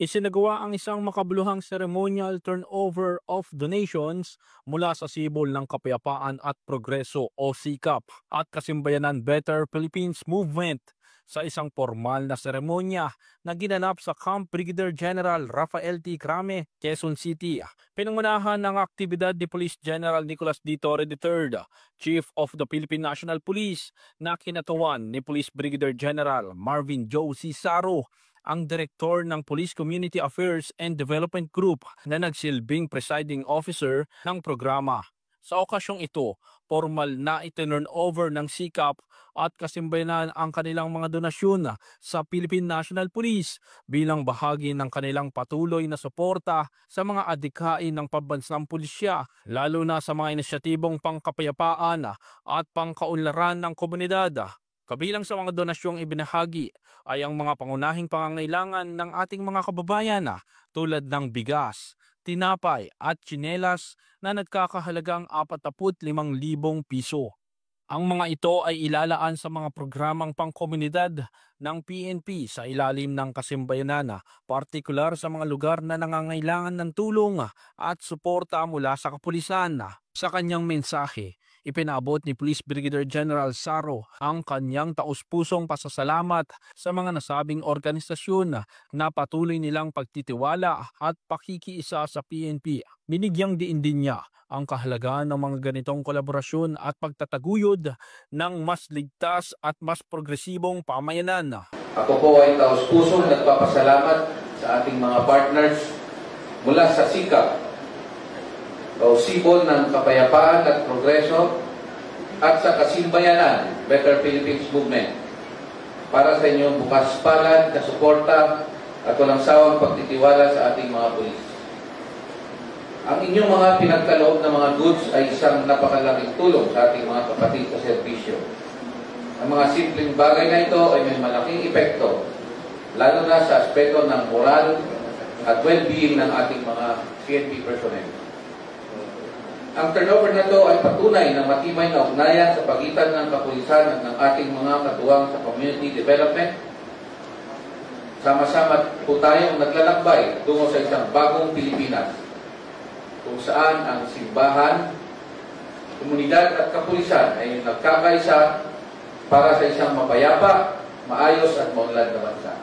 Isinagawa ang isang makabuluhang ceremonial turnover of donations mula sa Sibol ng Kapayapaan at Progreso o SIKAP at Kasimbayanan Better Philippines Movement sa isang formal na seremonya na ginanap sa Camp Brigadier General Rafael T. Crame, Quezon City. Pinangunahan ng aktibidad ni Police General Nicolas D. Torre III, Chief of the Philippine National Police, na kinatawan ni Police Brigadier General Marvin Joe C. Saro, ang Direktor ng Police Community Affairs and Development Group na nagsilbing presiding officer ng programa. Sa okasyong ito, formal na itinurn over ng SIKAP at Kasimbayanan ang kanilang mga donasyon sa Philippine National Police bilang bahagi ng kanilang patuloy na suporta sa mga adhikain ng pambansang pulisya, lalo na sa mga inisyatibong pangkapayapaan at pangkaunlaran ng komunidad. Kabilang sa mga donasyong ibinahagi ay ang mga pangunahing pangangailangan ng ating mga kababayan tulad ng bigas, tinapay at tsinelas na nagkakahalagang 45,000 piso. Ang mga ito ay ilalaan sa mga programang pangkomunidad ng PNP sa ilalim ng Kasimbayanan, partikular sa mga lugar na nangangailangan ng tulong at suporta mula sa kapulisan. Sa kanyang mensahe, ipinaabot ni Police Brigadier General Saro ang kanyang taus-pusong pasasalamat sa mga nasabing organisasyon na patuloy nilang pagtitiwala at pakikiisa sa PNP. Binigyang diin din niya ang kahalagaan ng mga ganitong kolaborasyon at pagtataguyod ng mas ligtas at mas progresibong pamayanan. Ako po ay taus-pusong nagpapasalamat sa ating mga partners mula sa SIKAP, o Sibol ng Kapayapaan at Progreso, at sa Kasimbayanan Better Philippines Movement para sa inyong bukas palad na suporta at walang sawang pagtitiwala sa ating mga pulis. Ang inyong mga pinagkaloob na mga goods ay isang napakalaking tulong sa ating mga kapatid sa serbisyo. Ang mga simpleng bagay na ito ay may malaking epekto, lalo na sa aspeto ng moral at well-being ng ating mga PNP personnel. Ang turnover na ito ay patunay ng matibay na ugnayan sa pagitan ng kapulisan at ng ating mga katuwang sa community development. Sama-sama po tayong naglalakbay tungo sa isang bagong Pilipinas, kung saan ang simbahan, komunidad at kapulisan ay nagkakaisa para sa isang mapayapa, maayos at maunlad na bansa.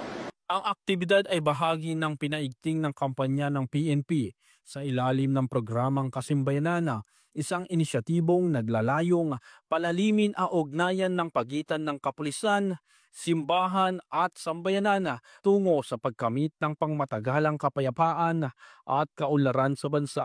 Ang aktibidad ay bahagi ng pinaigting ng kampanya ng PNP sa ilalim ng programang Kasimbayanan, isang inisyatibong naglalayong palalimin ang ugnayan ng pagitan ng kapulisan, simbahan at sambayanan tungo sa pagkamit ng pangmatagalang kapayapaan at kaunlaran sa bansa.